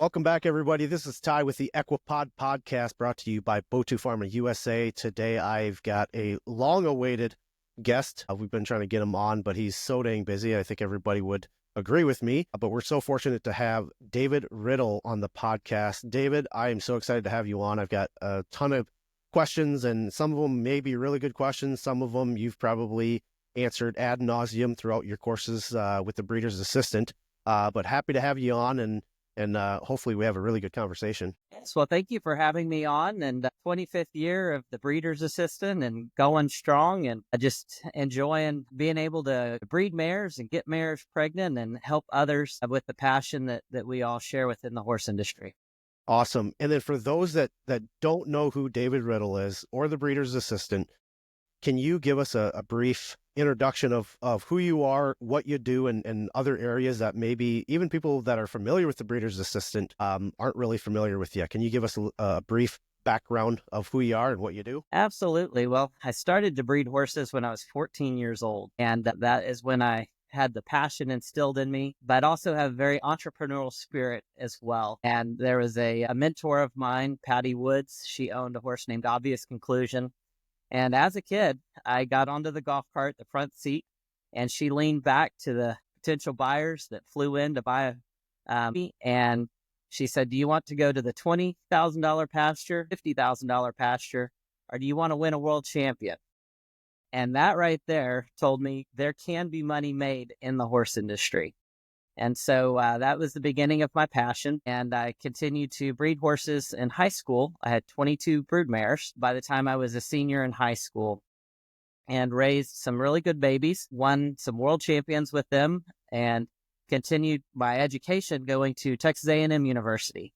Welcome back, everybody. This is Ty with the EQPOD podcast brought to you by Botu Pharma USA. Today, I've got a long-awaited guest. We've been trying to get him on, but he's so dang busy. I think everybody would agree with me, but we're so fortunate to have David Riddle on the podcast. David, I am so excited to have you on. I've got a ton of questions, and some of them may be really good questions. Some of them you've probably answered ad nauseum throughout your courses with the Breeder's Assistant, but happy to have you on, and hopefully we have a really good conversation. Yes, well, thank you for having me on, and 25th year of the Breeder's Assistant and going strong, and just enjoying being able to breed mares and get mares pregnant and help others with the passion that we all share within the horse industry. Awesome. And then for those that don't know who David Riddle is or the Breeder's Assistant, can you give us a brief introduction of who you are, what you do, and other areas that maybe even people that are familiar with the Breeder's Assistant aren't really familiar with yet? Can you give us a brief background of who you are and what you do? Absolutely. Well, I started to breed horses when I was 14 years old, and that is when I had the passion instilled in me, but also have a very entrepreneurial spirit as well. And there was a mentor of mine, Patty Woods. She owned a horse named Obvious Conclusion. And as a kid, I got onto the golf cart, the front seat, and she leaned back to the potential buyers that flew in to buy me. And she said, do you want to go to the $20,000 pasture, $50,000 pasture, or do you want to win a world champion? And that right there told me there can be money made in the horse industry. And so that was the beginning of my passion. And I continued to breed horses in high school. I had 22 brood mares by the time I was a senior in high school, and raised some really good babies, won some world champions with them, and continued my education going to Texas A&M University.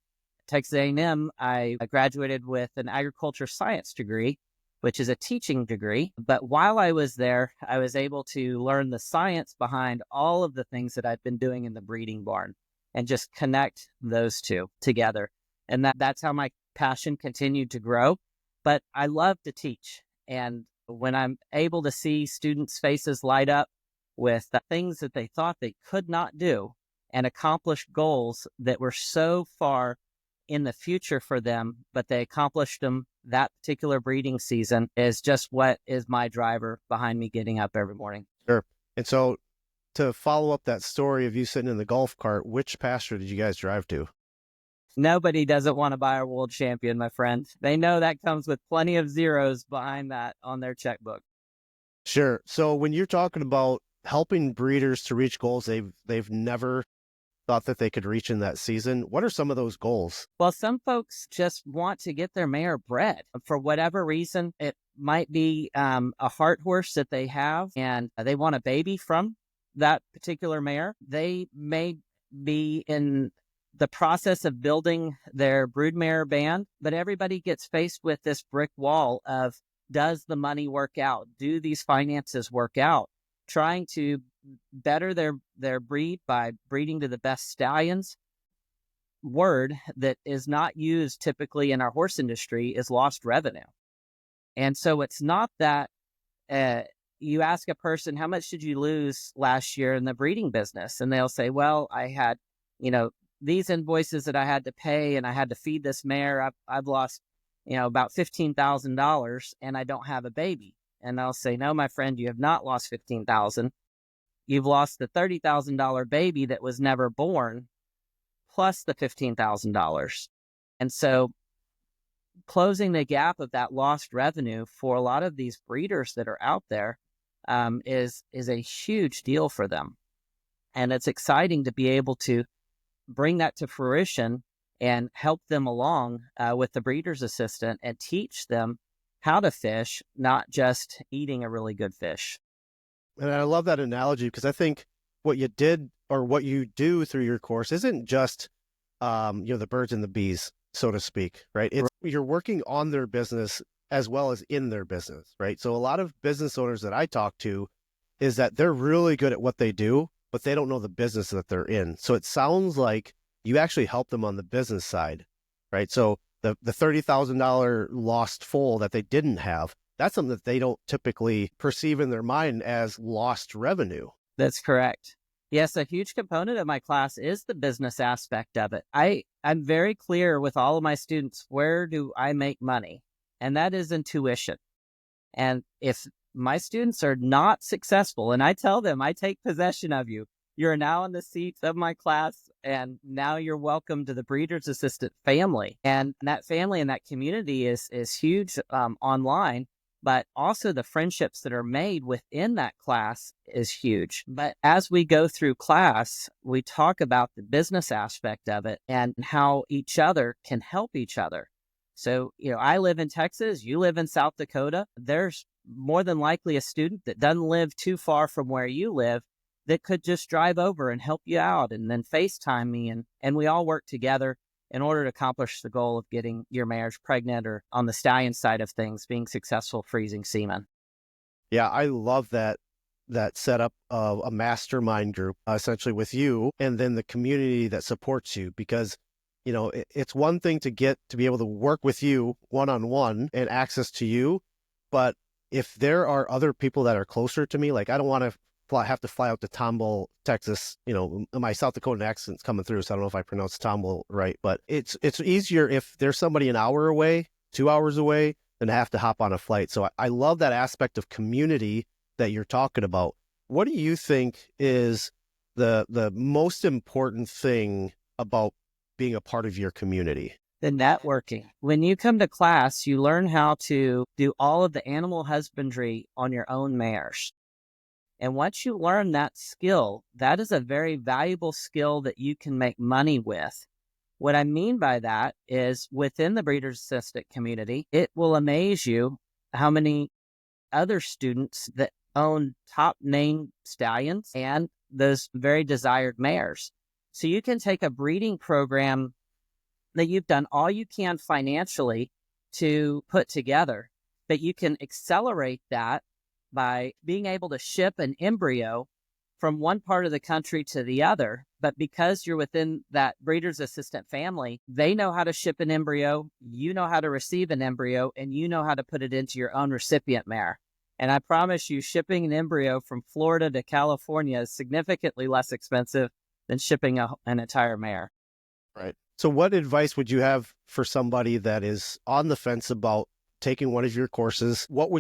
Texas A&M, I graduated with an agriculture science degree, which is a teaching degree. But while I was there, I was able to learn the science behind all of the things that I'd been doing in the breeding barn and just connect those two together. And that's how my passion continued to grow. But I love to teach. And when I'm able to see students' faces light up with the things that they thought they could not do and accomplish goals that were so far in the future for them, but they accomplished them that particular breeding season, is just what is my driver behind me getting up every morning. Sure. And so to follow up that story of you sitting in the golf cart, which pasture did you guys drive to? Nobody doesn't want to buy a world champion, my friend. They know that comes with plenty of zeros behind that on their checkbook. Sure. So when you're talking about helping breeders to reach goals they've never thought that they could reach in that season, what are some of those goals? Well, some folks just want to get their mare bred for whatever reason. It might be a heart horse that they have, and they want a baby from that particular mare. They may be in the process of building their broodmare band, but everybody gets faced with this brick wall of, does the money work out? Do these finances work out? Trying to better their breed by breeding to the best stallions. Word that is not used typically in our horse industry is lost revenue. And so it's not that you ask a person, how much did you lose last year in the breeding business? And they'll say, well, I had, these invoices that I had to pay, and I had to feed this mare. I've lost, about $15,000, and I don't have a baby. And I'll say, no, my friend, you have not lost $15,000. You've lost the $30,000 baby that was never born, plus the $15,000. And so closing the gap of that lost revenue for a lot of these breeders that are out there is a huge deal for them. And it's exciting to be able to bring that to fruition and help them along with the Breeder's Assistant and teach them how to fish, not just eating a really good fish. And I love that analogy, because I think what you did or what you do through your course isn't just, the birds and the bees, so to speak, right? You're working on their business as well as in their business, right? So a lot of business owners that I talk to is that they're really good at what they do, but they don't know the business that they're in. So it sounds like you actually help them on the business side, right? So the $30,000 lost foal that they didn't have, that's something that they don't typically perceive in their mind as lost revenue. That's correct. Yes, a huge component of my class is the business aspect of it. I'm very clear with all of my students, where do I make money? And that is in tuition. And if my students are not successful, and I tell them, I take possession of you, you're now in the seats of my class, and now you're welcome to the Breeder's Assistant family. And that family and that community is huge online, but also the friendships that are made within that class is huge. But as we go through class, we talk about the business aspect of it and how each other can help each other. So, I live in Texas, you live in South Dakota. There's more than likely a student that doesn't live too far from where you live that could just drive over and help you out and then FaceTime me. And we all work together in order to accomplish the goal of getting your mares pregnant, or on the stallion side of things, being successful freezing semen. Yeah, I love that setup of a mastermind group, essentially with you, and then the community that supports you, because it's one thing to get to be able to work with you one-on-one and access to you, but if there are other people that are closer to me, like I don't want to have to fly out to Tomball, Texas. My South Dakotan accent's coming through, so I don't know if I pronounced Tomball right, but it's easier if there's somebody an hour away, 2 hours away, than to have to hop on a flight. So I love that aspect of community that you're talking about. What do you think is the most important thing about being a part of your community? The networking. When you come to class, you learn how to do all of the animal husbandry on your own mares. And once you learn that skill, that is a very valuable skill that you can make money with. What I mean by that is, within the Breeder's Assistant community, it will amaze you how many other students that own top name stallions and those very desired mares. So you can take a breeding program that you've done all you can financially to put together, but you can accelerate that by being able to ship an embryo from one part of the country to the other. But because you're within that Breeder's Assistant family, they know how to ship an embryo, you know how to receive an embryo, and you know how to put it into your own recipient mare. And I promise you, shipping an embryo from Florida to California is significantly less expensive than shipping an entire mare. Right. So what advice would you have for somebody that is on the fence about taking one of your courses? What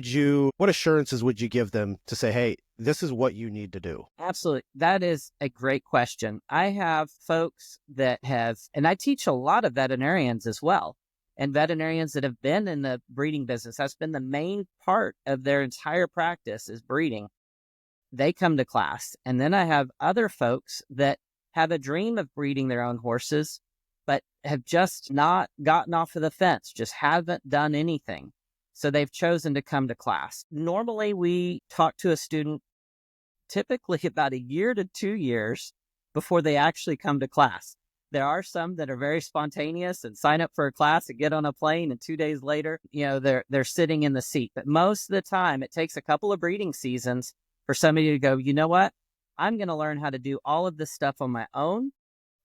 assurances would you give them to say, hey, this is what you need to do? Absolutely. That is a great question. I have folks that and I teach a lot of veterinarians as well, and veterinarians that have been in the breeding business. That's been the main part of their entire practice, is breeding. They come to class. And then I have other folks that have a dream of breeding their own horses, but have just not gotten off of the fence, just haven't done anything. So they've chosen to come to class. Normally, we talk to a student typically about a year to 2 years before they actually come to class. There are some that are very spontaneous and sign up for a class and get on a plane, and 2 days later, they're sitting in the seat. But most of the time, it takes a couple of breeding seasons for somebody to go, you know what? I'm going to learn how to do all of this stuff on my own,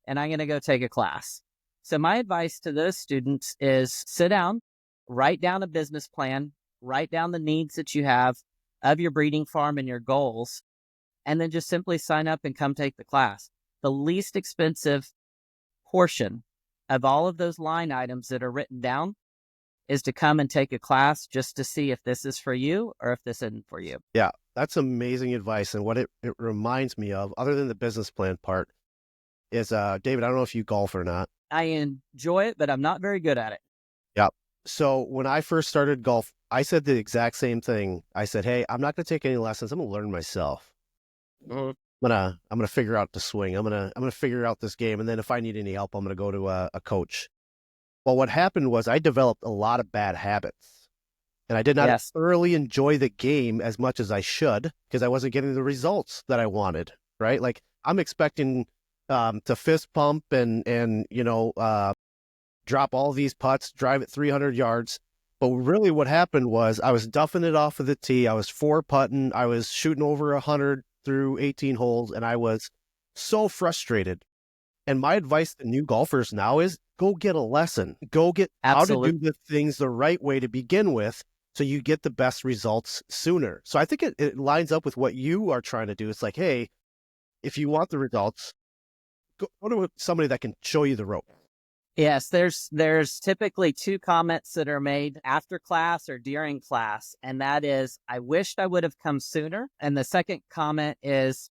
and I'm going to go take a class. So my advice to those students is sit down, write down a business plan, write down the needs that you have of your breeding farm and your goals, and then just simply sign up and come take the class. The least expensive portion of all of those line items that are written down is to come and take a class, just to see if this is for you or if this isn't for you. Yeah, that's amazing advice. And what it reminds me of, other than the business plan part, is, David, I don't know if you golf or not. I enjoy it, but I'm not very good at it. Yeah. So when I first started golf, I said the exact same thing. I said, hey, I'm not going to take any lessons. I'm going to learn myself. I'm gonna figure out the swing. I'm gonna figure out this game, and then if I need any help, I'm gonna go to a coach. Well, what happened was I developed a lot of bad habits, and I did not thoroughly enjoy the game as much as I should, because I wasn't getting the results that I wanted. Right? Like, I'm expecting to fist pump and drop all these putts, drive it 300 yards. But really, what happened was I was duffing it off of the tee. I was 4-putting. I was shooting over 100 through 18 holes, and I was so frustrated. And my advice to new golfers now is go get a lesson. Go get how to do the things the right way to begin with, so you get the best results sooner. So I think it lines up with what you are trying to do. It's like, hey, if you want the results, go to somebody that can show you the rope. Yes, there's typically two comments that are made after class or during class, and that is, I wished I would have come sooner. And the second comment is,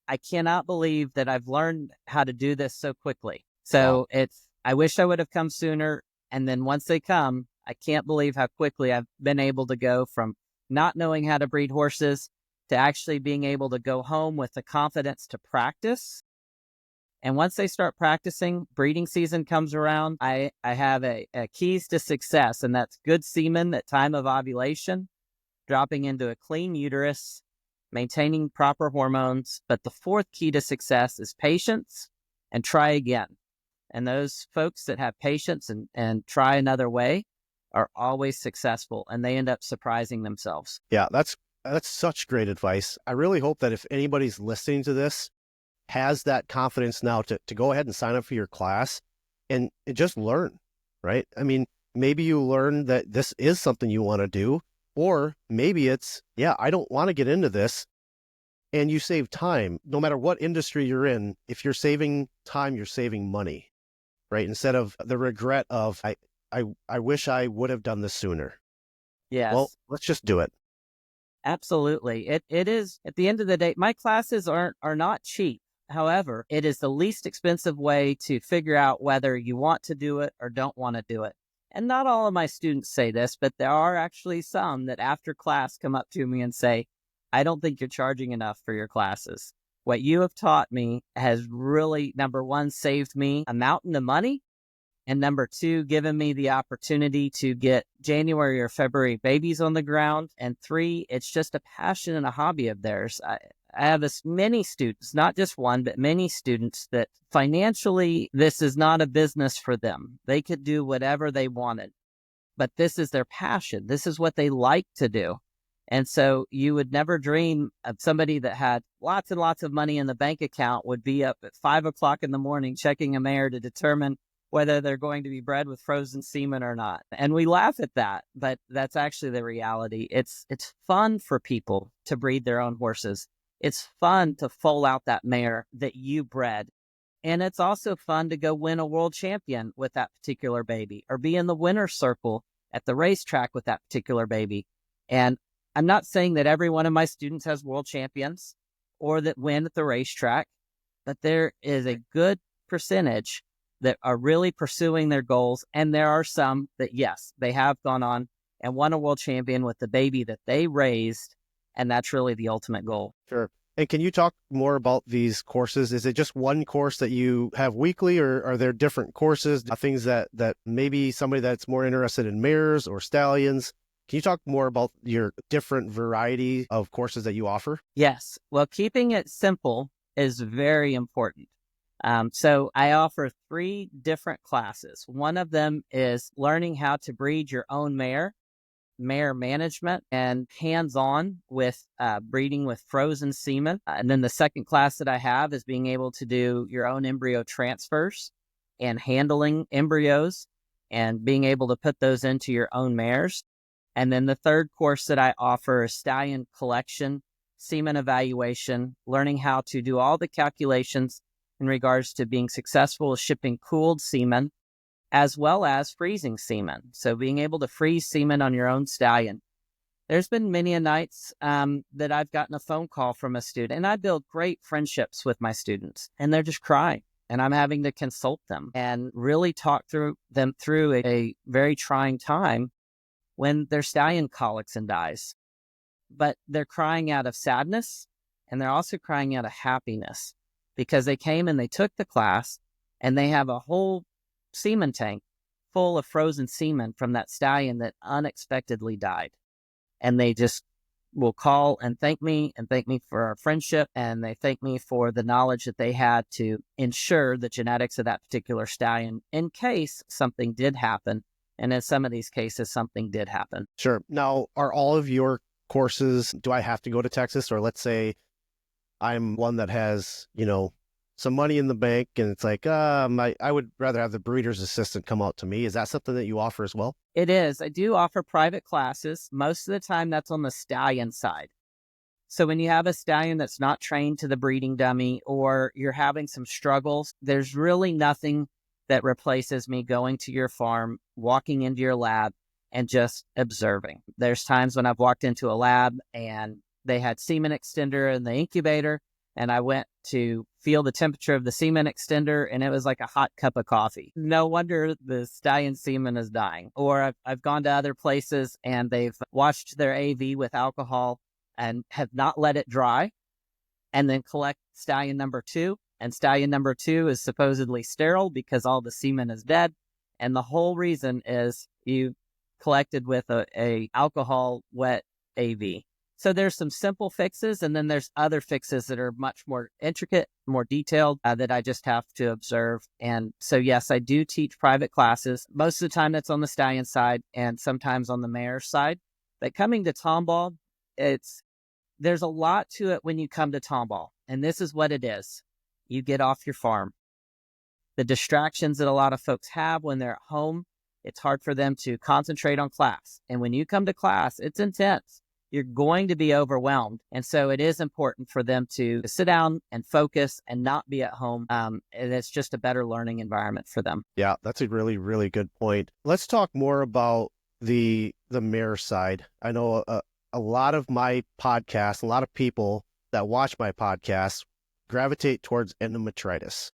I cannot believe that I've learned how to do this so quickly. So it's, I wish I would have come sooner. And then once they come, I can't believe how quickly I've been able to go from not knowing how to breed horses to actually being able to go home with the confidence to practice. And once they start practicing, breeding season comes around, I have a keys to success, and that's good semen at time of ovulation, dropping into a clean uterus, maintaining proper hormones. But the fourth key to success is patience and try again. And those folks that have patience and try another way are always successful, and they end up surprising themselves. Yeah, that's such great advice. I really hope that if anybody's listening to this, has that confidence now to go ahead and sign up for your class and just learn, right? I mean, maybe you learn that this is something you want to do, or maybe it's, yeah, I don't want to get into this, and you save time. No matter what industry you're in, if you're saving time, you're saving money, right? Instead of the regret of, I wish I would have done this sooner. Yes. Well, let's just do it. Absolutely. It is, at the end of the day, my classes are not cheap. However, it is the least expensive way to figure out whether you want to do it or don't want to do it. And not all of my students say this, but there are actually some that after class come up to me and say, I don't think you're charging enough for your classes. What you have taught me has really, number one, saved me a mountain of money. And number two, given me the opportunity to get January or February babies on the ground. And three, it's just a passion and a hobby of theirs. I have many students, not just one, but many students that financially, this is not a business for them. They could do whatever they wanted, but this is their passion. This is what they like to do. And so you would never dream of somebody that had lots and lots of money in the bank account would be up at 5 o'clock in the morning checking a mare to determine whether they're going to be bred with frozen semen or not. And we laugh at that, but that's actually the reality. It's fun for people to breed their own horses. It's fun to foal out that mare that you bred. And it's also fun to go win a world champion with that particular baby or be in the winner's circle at the racetrack with that particular baby. And I'm not saying that every one of my students has world champions or that win at the racetrack, but there is a good percentage that are really pursuing their goals. And there are some that, yes, they have gone on and won a world champion with the baby that they raised. And that's really the ultimate goal. Sure. And can you talk more about these courses? Is it just one course that you have weekly, or are there different courses, things that maybe somebody that's more interested in mares or stallions? Can you talk more about your different variety of courses that you offer? Yes. Well, keeping it simple is very important. So I offer 3 different classes. One of them is learning how to breed your own mare management, and hands-on with breeding with frozen semen. And then the second class that I have is being able to do your own embryo transfers and handling embryos and being able to put those into your own mares. And then the third course that I offer is stallion collection, semen evaluation, learning how to do all the calculations in regards to being successful with shipping cooled semen, as well as freezing semen. So being able to freeze semen on your own stallion. There's been many a nights that I've gotten a phone call from a student, and I build great friendships with my students, and they're just crying. And I'm having to consult them and really talk them through a very trying time when their stallion colics and dies. But they're crying out of sadness, and they're also crying out of happiness because they came and they took the class, and they have a whole semen tank full of frozen semen from that stallion that unexpectedly died. And they just will call and thank me for our friendship. And they thank me for the knowledge that they had to ensure the genetics of that particular stallion in case something did happen. And in some of these cases, something did happen. Sure. Now, are all of your courses, do I have to go to Texas? Or let's say I'm one that has, some money in the bank, and it's like, I would rather have the breeder's assistant come out to me. Is that something that you offer as well? It is. I do offer private classes. Most of the time, that's on the stallion side. So when you have a stallion that's not trained to the breeding dummy, or you're having some struggles, there's really nothing that replaces me going to your farm, walking into your lab, and just observing. There's times when I've walked into a lab and they had semen extender in the incubator, and I went to feel the temperature of the semen extender, and it was like a hot cup of coffee. No wonder the stallion semen is dying. Or I've gone to other places and they've washed their AV with alcohol and have not let it dry, and then collect stallion number 2. And stallion number 2 is supposedly sterile because all the semen is dead. And the whole reason is you collected with a alcohol wet AV. So there's some simple fixes, and then there's other fixes that are much more intricate, more detailed, that I just have to observe. And so, yes, I do teach private classes. Most of the time that's on the stallion side and sometimes on the mare side. But coming to Tomball, there's a lot to it when you come to Tomball. And this is what it is. You get off your farm. The distractions that a lot of folks have when they're at home, it's hard for them to concentrate on class. And when you come to class, it's intense. You're going to be overwhelmed. And so it is important for them to sit down and focus and not be at home. And it's just a better learning environment for them. Yeah, that's a really, really good point. Let's talk more about the mare side. I know a lot of my podcasts, a lot of people that watch my podcasts gravitate towards endometritis.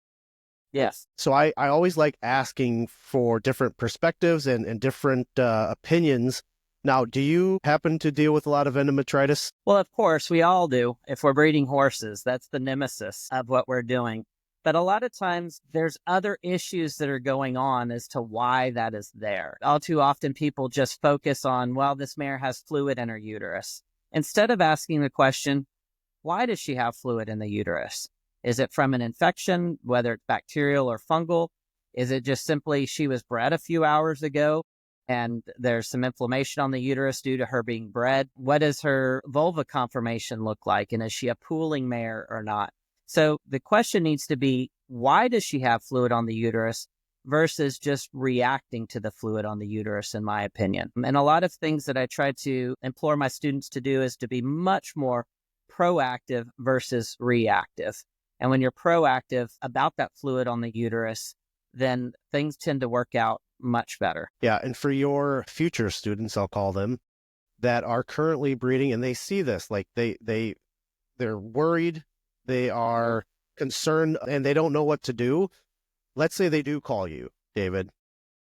Yes. So I always like asking for different perspectives and different opinions. Now, do you happen to deal with a lot of endometritis? Well, of course, we all do. If we're breeding horses, that's the nemesis of what we're doing. But a lot of times there's other issues that are going on as to why that is there. All too often people just focus on, well, this mare has fluid in her uterus, instead of asking the question, why does she have fluid in the uterus? Is it from an infection, whether it's bacterial or fungal? Is it just simply she was bred a few hours ago and there's some inflammation on the uterus due to her being bred? What does her vulva conformation look like? And is she a pooling mare or not? So the question needs to be, why does she have fluid on the uterus versus just reacting to the fluid on the uterus, in my opinion? And a lot of things that I try to implore my students to do is to be much more proactive versus reactive. And when you're proactive about that fluid on the uterus, then things tend to work out much better. Yeah, and for your future students, I'll call them, that are currently breeding and they see this, like they're worried, they are concerned, and they don't know what to do. Let's say they do call you, David.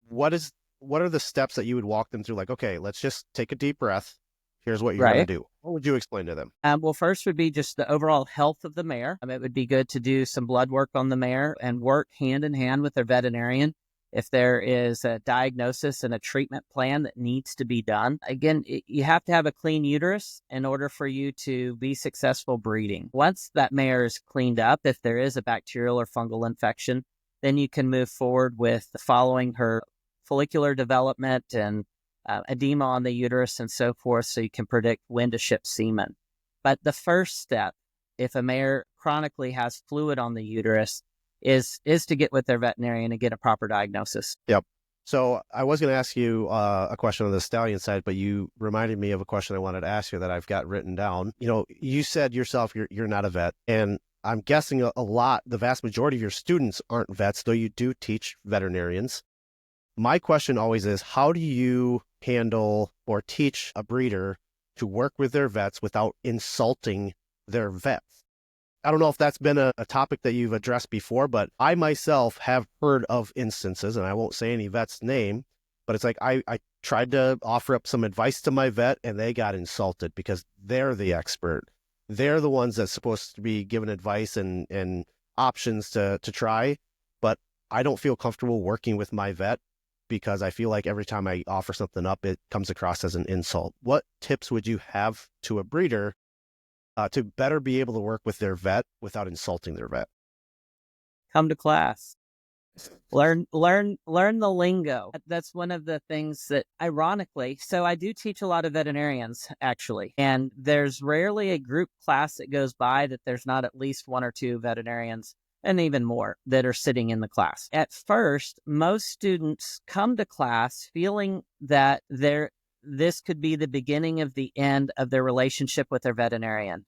What are the steps that you would walk them through? Like, okay, let's just take a deep breath. Here's what you're going to do. What would you explain to them? Well, first would be just the overall health of the mare. It would be good to do some blood work on the mare and work hand in hand with their veterinarian if there is a diagnosis and a treatment plan that needs to be done. Again, you have to have a clean uterus in order for you to be successful breeding. Once that mare is cleaned up, if there is a bacterial or fungal infection, then you can move forward with following her follicular development and edema on the uterus and so forth, so you can predict when to ship semen. But the first step, if a mare chronically has fluid on the uterus, is to get with their veterinarian and get a proper diagnosis. Yep. So I was going to ask you a question on the stallion side, but you reminded me of a question I wanted to ask you that I've got written down. You know, you said yourself you're not a vet, and I'm guessing the vast majority of your students aren't vets, though you do teach veterinarians. My question always is, how do you handle or teach a breeder to work with their vets without insulting their vets? I don't know if that's been a topic that you've addressed before, but I myself have heard of instances, and I won't say any vet's name, but it's like I tried to offer up some advice to my vet and they got insulted because they're the expert. They're the ones that's supposed to be given advice and options to try, but I don't feel comfortable working with my vet because I feel like every time I offer something up, it comes across as an insult. What tips would you have to a breeder to better be able to work with their vet without insulting their vet? Come to class. Learn the lingo. That's one of the things that, ironically, so I do teach a lot of veterinarians, actually, and there's rarely a group class that goes by that there's not at least one or two veterinarians, and even more, that are sitting in the class. At first, most students come to class feeling that this could be the beginning of the end of their relationship with their veterinarian.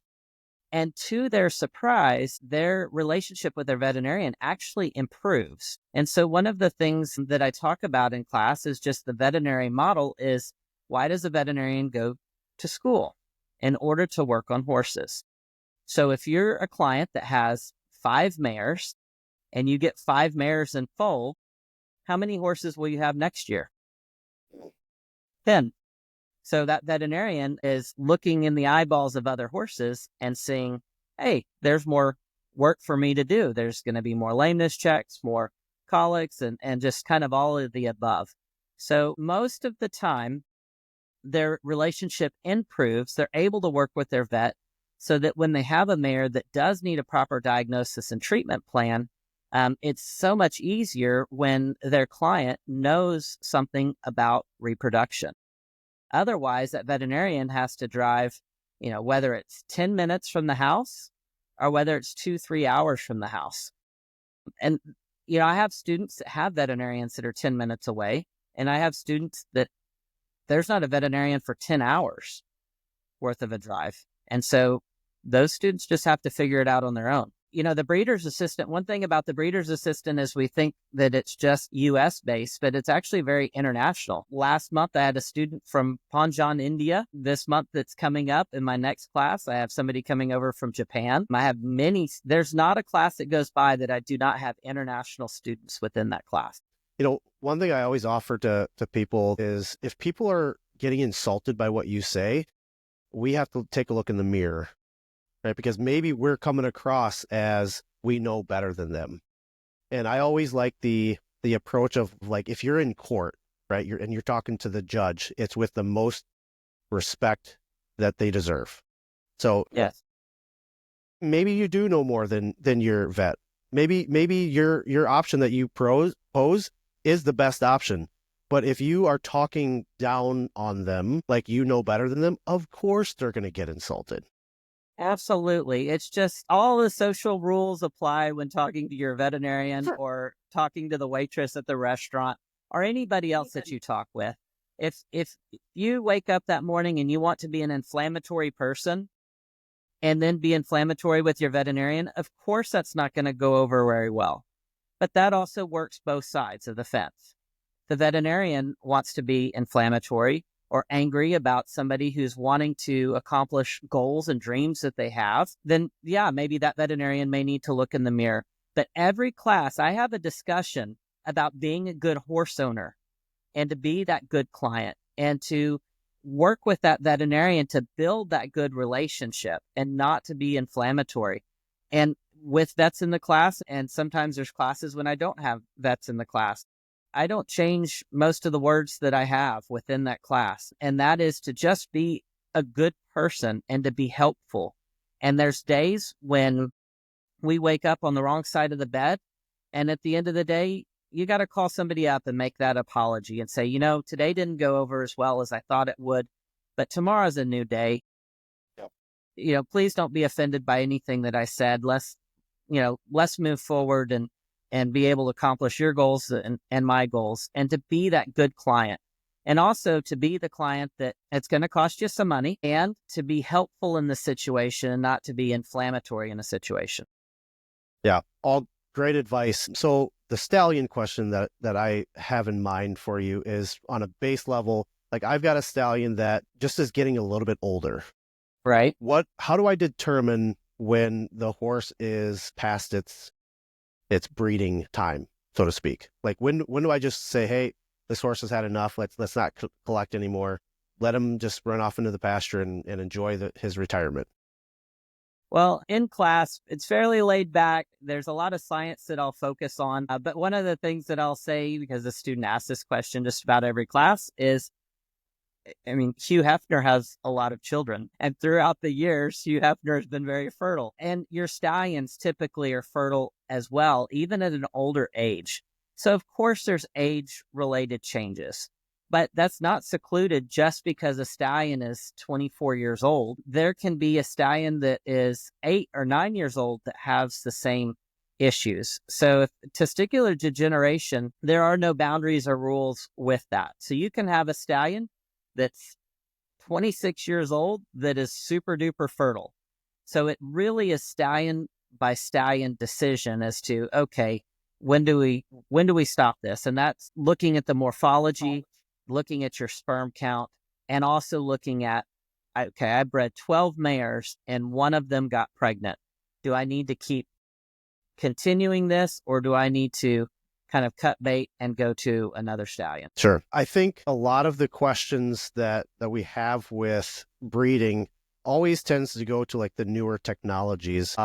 And to their surprise, their relationship with their veterinarian actually improves. And so one of the things that I talk about in class is just the veterinary model is, why does a veterinarian go to school? In order to work on horses. So if you're a client that has 5 mares and you get 5 mares in foal, how many horses will you have next year? 10. So that veterinarian is looking in the eyeballs of other horses and seeing, hey, there's more work for me to do. There's going to be more lameness checks, more colics, and just kind of all of the above. So most of the time, their relationship improves. They're able to work with their vet so that when they have a mare that does need a proper diagnosis and treatment plan, it's so much easier when their client knows something about reproduction. Otherwise, that veterinarian has to drive, whether it's 10 minutes from the house or whether it's 2-3 hours from the house. And, I have students that have veterinarians that are 10 minutes away, and I have students that there's not a veterinarian for 10 hours worth of a drive. And so those students just have to figure it out on their own. The breeder's assistant, one thing about the breeder's assistant is we think that it's just US based, but it's actually very international. Last month, I had a student from Punjab, India. This month that's coming up in my next class, I have somebody coming over from Japan. I have there's not a class that goes by that I do not have international students within that class. One thing I always offer to people is if people are getting insulted by what you say, we have to take a look in the mirror, right? Because maybe we're coming across as we know better than them. And I always like the approach of, like, if you're in court, right, you're talking to the judge, it's with the most respect that they deserve. So yes, maybe you do know more than your vet. Maybe your option that you pose is the best option. But if you are talking down on them, like you know better than them, of course they're going to get insulted. absolutely. It's just all the social rules apply when talking to your veterinarian or talking to the waitress at the restaurant or anybody else that you talk with. If you wake up that morning and you want to be an inflammatory person and then be inflammatory with your veterinarian, of course that's not going to go over very well. But that also works both sides of the fence. The veterinarian wants to be inflammatory or angry about somebody who's wanting to accomplish goals and dreams that they have, then yeah, maybe that veterinarian may need to look in the mirror. But every class, I have a discussion about being a good horse owner and to be that good client and to work with that veterinarian to build that good relationship and not to be inflammatory. And with vets in the class, and sometimes there's classes when I don't have vets in the class, I don't change most of the words that I have within that class. And that is to just be a good person and to be helpful. And there's days when we wake up on the wrong side of the bed. And at the end of the day, you got to call somebody up and make that apology and say, today didn't go over as well as I thought it would, but tomorrow's a new day. Yep. Please don't be offended by anything that I said. Let's move forward and be able to accomplish your goals and my goals, and to be that good client. And also to be the client that it's going to cost you some money, and to be helpful in the situation and not to be inflammatory in a situation. Yeah, all great advice. So the stallion question that I have in mind for you is on a base level. Like, I've got a stallion that just is getting a little bit older. Right. How do I determine when the horse is past its breeding time, so to speak? Like, when do I just say, hey, this horse has had enough. Let's not collect anymore. Let him just run off into the pasture and enjoy his retirement. Well, in class, it's fairly laid back. There's a lot of science that I'll focus on. But one of the things that I'll say, because the student asks this question just about every class, is, Hugh Hefner has a lot of children. And throughout the years, Hugh Hefner has been very fertile. And your stallions typically are fertile as well, even at an older age. So, of course, there's age-related changes. But that's not secluded just because a stallion is 24 years old. There can be a stallion that is 8 or 9 years old that has the same issues. So if testicular degeneration, there are no boundaries or rules with that. So you can have a stallion that's 26 years old that is super duper fertile. So it really is stallion by stallion decision as to, okay, when do we stop this? And that's looking at the morphology, looking at your sperm count, and also looking at, okay, I bred 12 mares and one of them got pregnant. Do I need to keep continuing this, or do I need to kind of cut bait and go to another stallion? Sure. I think a lot of the questions that we have with breeding always tends to go to like the newer technologies.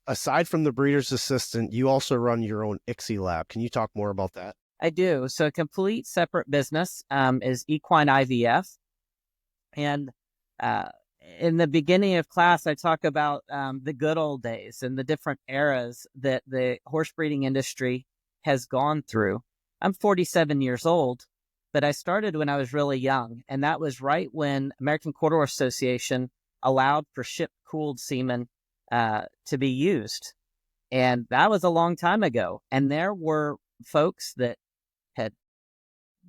Aside from the breeder's assistant, you also run your own ICSI lab. Can you talk more about that? I do. So a complete separate business is equine IVF. And in the beginning of class, I talk about the good old days and the different eras that the horse breeding industry has gone through. I'm 47 years old, but I started when I was really young. And that was right when American Quarter Horse Association allowed for ship-cooled semen to be used. And that was a long time ago. And there were folks that had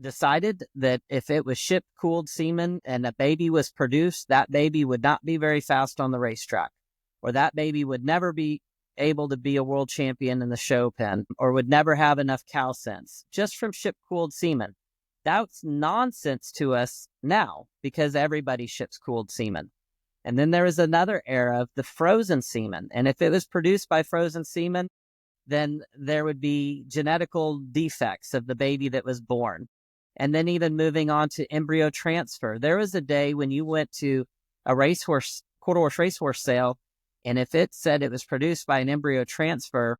decided that if it was ship-cooled semen and a baby was produced, that baby would not be very fast on the racetrack, or that baby would never be able to be a world champion in the show pen, or would never have enough cow sense just from ship-cooled semen. That's nonsense to us now because everybody ships cooled semen. And then there is another era of the frozen semen. And if it was produced by frozen semen, then there would be genetical defects of the baby that was born. And then even moving on to embryo transfer. There was a day when you went to a racehorse, quarter horse racehorse sale, and if it said it was produced by an embryo transfer,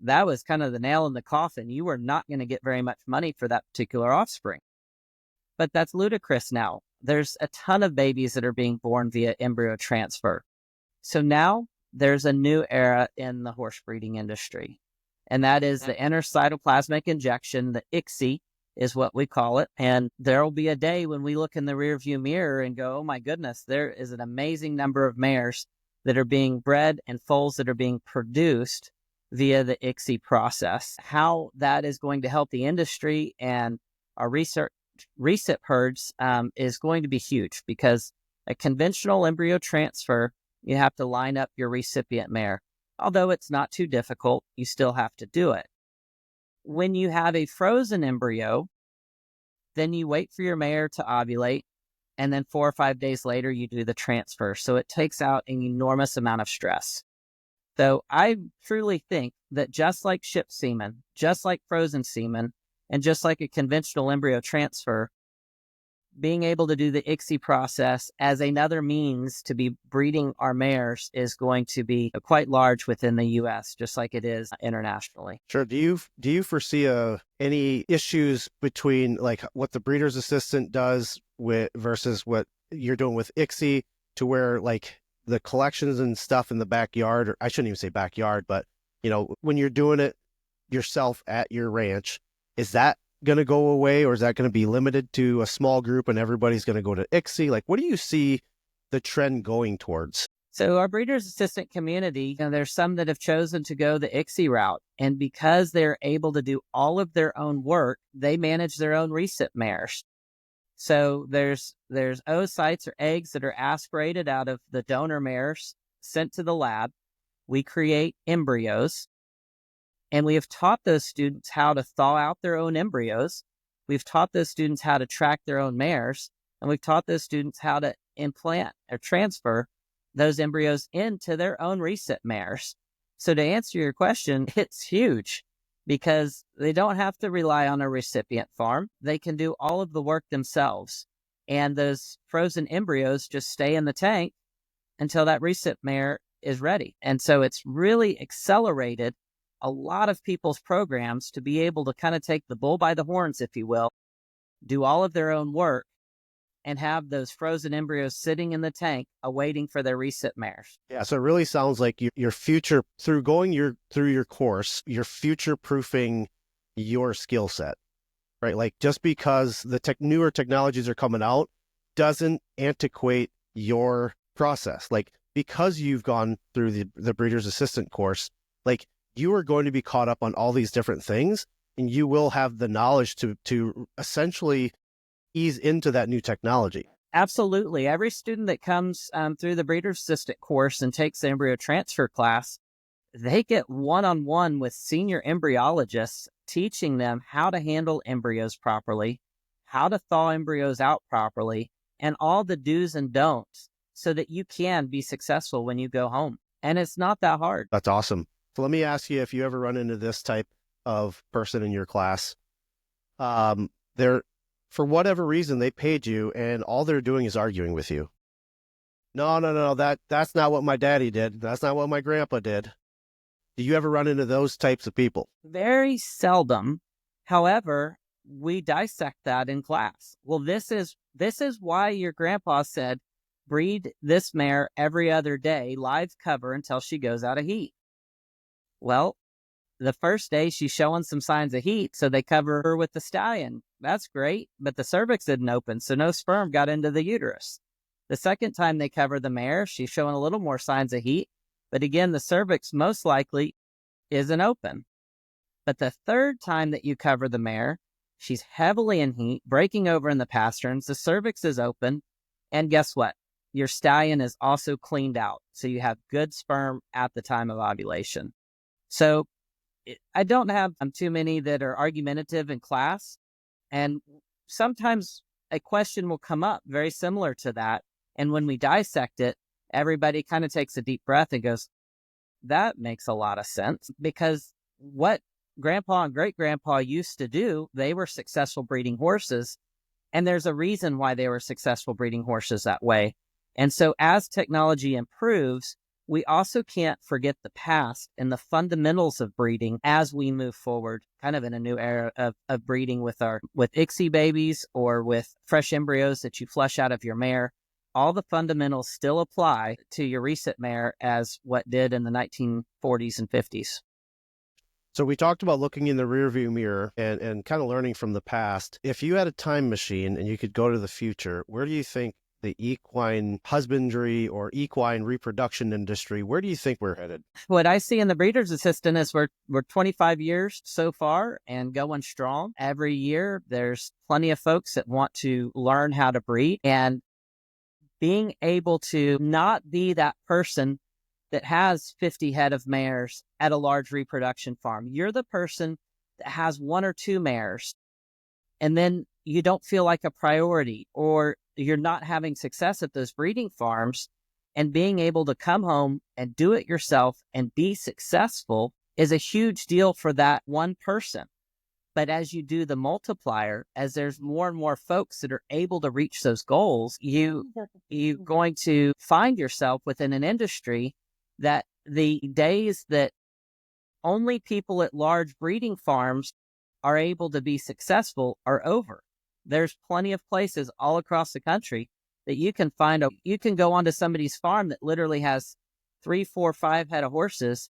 that was kind of the nail in the coffin. You were not going to get very much money for that particular offspring. But that's ludicrous now. There's a ton of babies that are being born via embryo transfer. So now there's a new era in the horse breeding industry, and that is the intracytoplasmic injection, the ICSI is what we call it. And there will be a day when we look in the rearview mirror and go, oh my goodness, there is an amazing number of mares that are being bred and foals that are being produced via the ICSI process. How that is going to help the industry and our recip herds is going to be huge, because a conventional embryo transfer, you have to line up your recipient mare. Although it's not too difficult, you still have to do it. When you have a frozen embryo, then you wait for your mare to ovulate, and then 4 or 5 days later, you do the transfer. So it takes out an enormous amount of stress. So I truly think that just like ship semen, just like frozen semen, and just like a conventional embryo transfer, being able to do the ICSI process as another means to be breeding our mares is going to be quite large within the U.S., just like it is internationally. Sure. Do you foresee any issues between like what the breeder's assistant does with versus what you're doing with ICSI, to where like the collections and stuff in the backyard, or I shouldn't even say backyard, but you know, when you're doing it yourself at your ranch, is that going to go away, or is that going to be limited to a small group and everybody's going to go to ICSI? Like, what do you see the trend going towards? So our breeder's assistant community, there's some that have chosen to go the ICSI route. And because they're able to do all of their own work, they manage their own recip mares. So there's oocytes or eggs that are aspirated out of the donor mares, sent to the lab. We create embryos. And we have taught those students how to thaw out their own embryos. We've taught those students how to track their own mares. And we've taught those students how to implant or transfer those embryos into their own recip mares. So to answer your question, it's huge, because they don't have to rely on a recipient farm. They can do all of the work themselves. And those frozen embryos just stay in the tank until that recip mare is ready. And so it's really accelerated a lot of people's programs to be able to kind of take the bull by the horns, if you will, do all of their own work, and have those frozen embryos sitting in the tank awaiting for their recip mares. Yeah, so it really sounds like your future, through your course, you're future proofing your skill set, right? Like, just because the newer technologies are coming out doesn't antiquate your process. Like, because you've gone through the breeder's assistant course, like, you are going to be caught up on all these different things, and you will have the knowledge to essentially ease into that new technology. Absolutely. Every student that comes through the breeder's assistant course and takes the embryo transfer class, they get one-on-one with senior embryologists teaching them how to handle embryos properly, how to thaw embryos out properly, and all the do's and don'ts so that you can be successful when you go home. And it's not that hard. That's awesome. So let me ask you, if you ever run into this type of person in your class, they're, for whatever reason, they paid you and all they're doing is arguing with you. No, that's not what my daddy did. That's not what my grandpa did. Do you ever run into those types of people? Very seldom. However, we dissect that in class. Well, this is why your grandpa said, breed this mare every other day, live cover until she goes out of heat. Well, the first day she's showing some signs of heat, so they cover her with the stallion. That's great, but the cervix didn't open, so no sperm got into the uterus. The second time they cover the mare, she's showing a little more signs of heat, but again, the cervix most likely isn't open. But the third time that you cover the mare, she's heavily in heat, breaking over in the pasterns, the cervix is open, and guess what? Your stallion is also cleaned out, so you have good sperm at the time of ovulation. So I don't have too many that are argumentative in class, and sometimes a question will come up very similar to that, and when we dissect it, everybody kind of takes a deep breath and goes, that makes a lot of sense, because what grandpa and great-grandpa used to do, they were successful breeding horses, and there's a reason why they were successful breeding horses that way. And so as technology improves, we also can't forget the past and the fundamentals of breeding as we move forward, kind of in a new era of breeding with ICSI babies or with fresh embryos that you flush out of your mare. All the fundamentals still apply to your recent mare as what did in the 1940s and 50s. So we talked about looking in the rearview mirror and kind of learning from the past. If you had a time machine and you could go to the future, where do you think the equine husbandry or equine reproduction industry, where do you think we're headed? What I see in the breeder's assistant is we're 25 years so far and going strong. Every year, there's plenty of folks that want to learn how to breed, and being able to not be that person that has 50 head of mares at a large reproduction farm. You're the person that has one or two mares, and then you don't feel like a priority, or you're not having success at those breeding farms, and being able to come home and do it yourself and be successful is a huge deal for that one person. But as you do the multiplier, as there's more and more folks that are able to reach those goals, you're going to find yourself within an industry that the days that only people at large breeding farms are able to be successful are over. There's plenty of places all across the country that you can you can go onto somebody's farm that literally has 3, 4, 5 head of horses,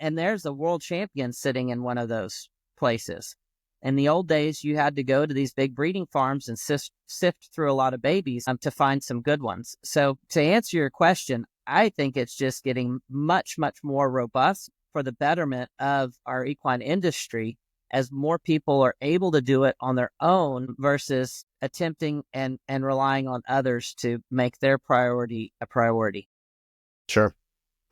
and there's a world champion sitting in one of those places. In the old days, you had to go to these big breeding farms and sift through a lot of babies to find some good ones. So to answer your question, I think it's just getting much, much more robust for the betterment of our equine industry as more people are able to do it on their own versus attempting and relying on others to make their priority a priority. Sure.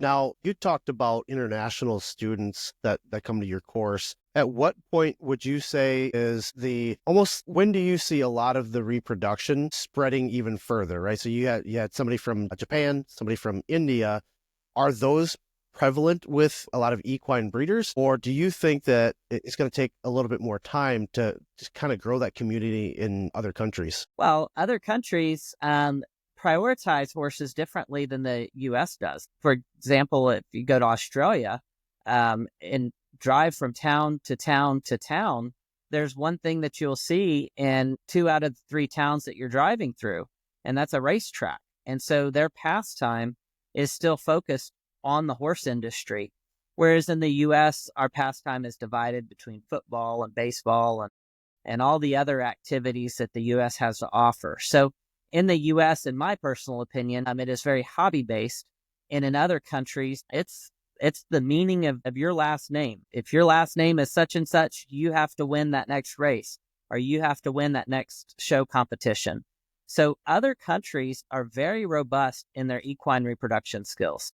Now, you talked about international students that come to your course. At what point would you say is when do you see a lot of the reproduction spreading even further, right? So you had somebody from Japan, somebody from India. Are those prevalent with a lot of equine breeders, or do you think that it's going to take a little bit more time to just kind of grow that community in other countries? Well, other countries prioritize horses differently than the U.S. does. For example, if you go to Australia and drive from town to town to town, there's one thing that you'll see in 2 out of 3 towns that you're driving through, and that's a racetrack. And so their pastime is still focused on the horse industry, whereas in the U.S., our pastime is divided between football and baseball and all the other activities that the U.S. has to offer. So in the U.S., in my personal opinion, it is very hobby-based, and in other countries, it's the meaning of your last name. If your last name is such and such, you have to win that next race, or you have to win that next show competition. So other countries are very robust in their equine reproduction skills.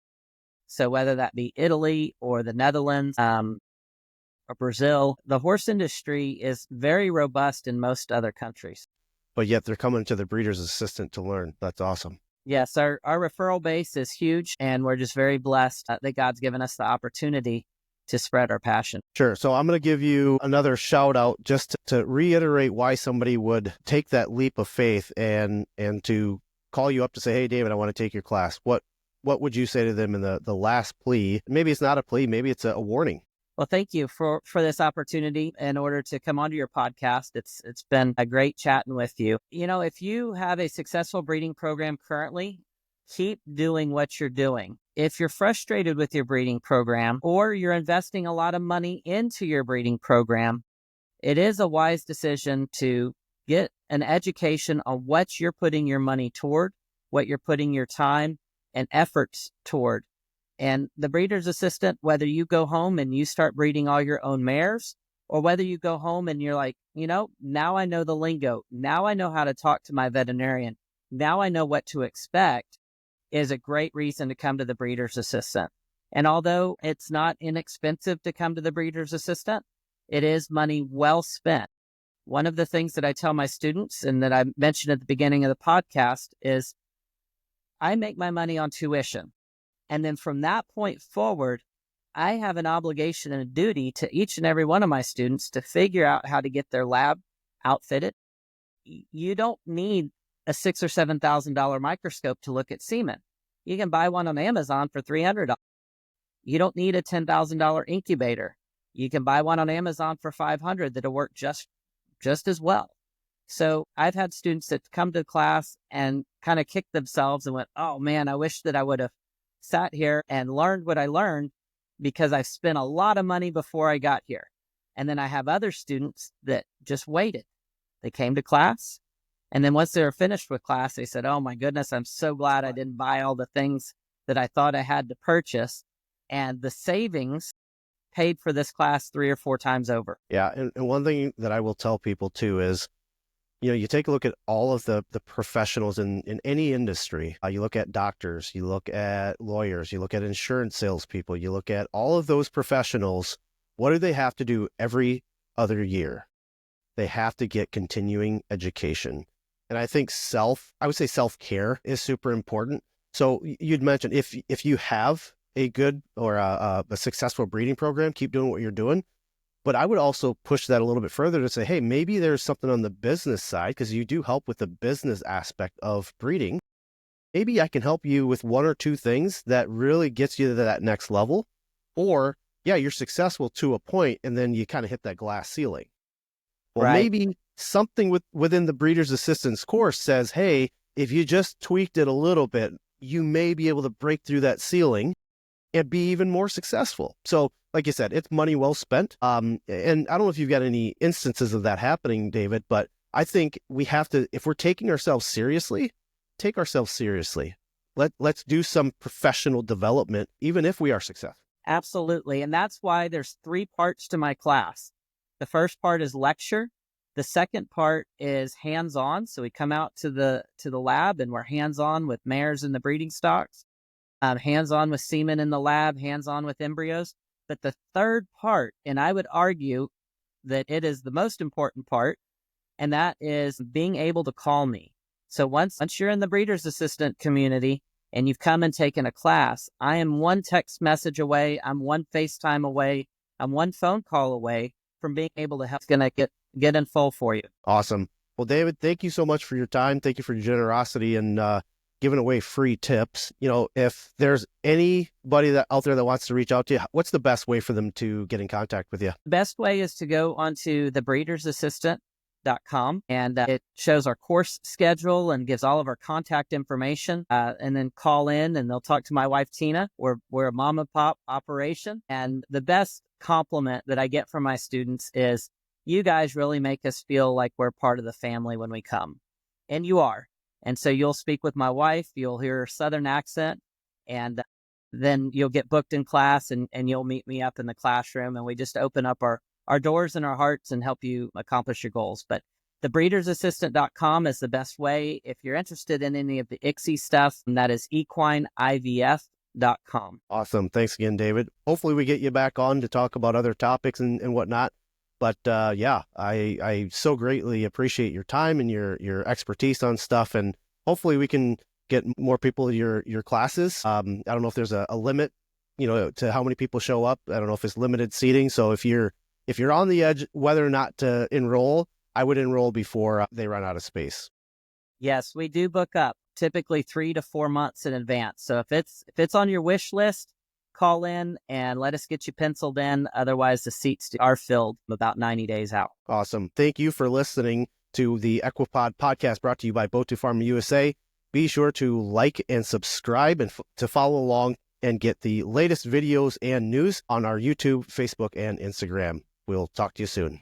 So whether that be Italy or the Netherlands, or Brazil, the horse industry is very robust in most other countries. But yet they're coming to the breeder's assistant to learn. That's awesome. Yes, our referral base is huge, and we're just very blessed that God's given us the opportunity to spread our passion. Sure. So I'm going to give you another shout out just to reiterate why somebody would take that leap of faith and to call you up to say, hey, David, I want to take your class. What would you say to them in the last plea? Maybe it's not a plea. Maybe it's a warning. Well, thank you for this opportunity in order to come onto your podcast. It's been a great chatting with you. You know, if you have a successful breeding program currently, keep doing what you're doing. If you're frustrated with your breeding program or you're investing a lot of money into your breeding program, it is a wise decision to get an education on what you're putting your money toward, what you're putting your time and efforts toward. And the breeder's assistant, whether you go home and you start breeding all your own mares, or whether you go home and you're like, you know, now I know the lingo. Now I know how to talk to my veterinarian. Now I know what to expect, is a great reason to come to the breeder's assistant. And although it's not inexpensive to come to the breeder's assistant, it is money well spent. One of the things that I tell my students and that I mentioned at the beginning of the podcast is I make my money on tuition. And then from that point forward, I have an obligation and a duty to each and every one of my students to figure out how to get their lab outfitted. You don't need a $6,000 or $7,000 microscope to look at semen. You can buy one on Amazon for $300. You don't need a $10,000 incubator. You can buy one on Amazon for $500 that'll work just as well. So I've had students that come to class and kind of kick themselves and went, oh man, I wish that I would have sat here and learned what I learned because I spent a lot of money before I got here. And then I have other students that just waited. They came to class, and then once they were finished with class, they said, oh my goodness, I'm so glad I didn't buy all the things that I thought I had to purchase. And the savings paid for this class 3 or 4 times over. Yeah. And one thing that I will tell people too is, you know, you take a look at all of the professionals in any industry. You look at doctors, you look at lawyers, you look at insurance salespeople, you look at all of those professionals. What do they have to do every other year? They have to get continuing education. And I think self-care is super important. So you'd mentioned if you have a good or a successful breeding program, keep doing what you're doing. But I would also push that a little bit further to say, hey, maybe there's something on the business side, because you do help with the business aspect of breeding. Maybe I can help you with 1 or 2 things that really gets you to that next level. Or, yeah, you're successful to a point, and then you kind of hit that glass ceiling. Well, Right. maybe something within the breeder's assistant's course says, hey, if you just tweaked it a little bit, you may be able to break through that ceiling and be even more successful. So like you said, it's money well spent. And I don't know if you've got any instances of that happening, David, but I think we have to, if we're taking ourselves seriously, take ourselves seriously. Let's do some professional development, even if we are successful. Absolutely. And that's why there's 3 parts to my class. The first part is lecture. The second part is hands-on. So we come out to the lab and we're hands-on with mares in the breeding stocks, hands-on with semen in the lab, hands-on with embryos. But the third part, and I would argue that it is the most important part, and that is being able to call me. So once you're in the breeder's assistant community and you've come and taken a class, I am 1 text message away, I'm 1 FaceTime away, I'm 1 phone call away from being able to help get in full for you. Awesome. Well, David, thank you so much for your time. Thank you for your generosity and giving away free tips. You know, if there's anybody out there that wants to reach out to you, what's the best way for them to get in contact with you? The best way is to go onto thebreedersassistant.com, and it shows our course schedule and gives all of our contact information, and then call in and they'll talk to my wife, Tina. We're a mom and pop operation. And the best compliment that I get from my students is, you guys really make us feel like we're part of the family when we come. And you are. And so you'll speak with my wife, you'll hear her Southern accent, and then you'll get booked in class and you'll meet me up in the classroom, and we just open up our doors and our hearts and help you accomplish your goals. But Thebreedersassistant.com is the best way. If you're interested in any of the ICSI stuff, that is equineivf.com. Awesome. Thanks again, David. Hopefully we get you back on to talk about other topics and whatnot. But yeah, I so greatly appreciate your time and your expertise on stuff. And hopefully we can get more people to your classes. I don't know if there's a limit, to how many people show up. I don't know if it's limited seating. So if you're on the edge whether or not to enroll, I would enroll before they run out of space. Yes, we do book up typically 3 to 4 months in advance. So if it's on your wish list, call in and let us get you penciled in. Otherwise, the seats are filled about 90 days out. Awesome. Thank you for listening to the EQPOD podcast brought to you by Boat to Farm USA. Be sure to like and subscribe and to follow along and get the latest videos and news on our YouTube, Facebook, and Instagram. We'll talk to you soon.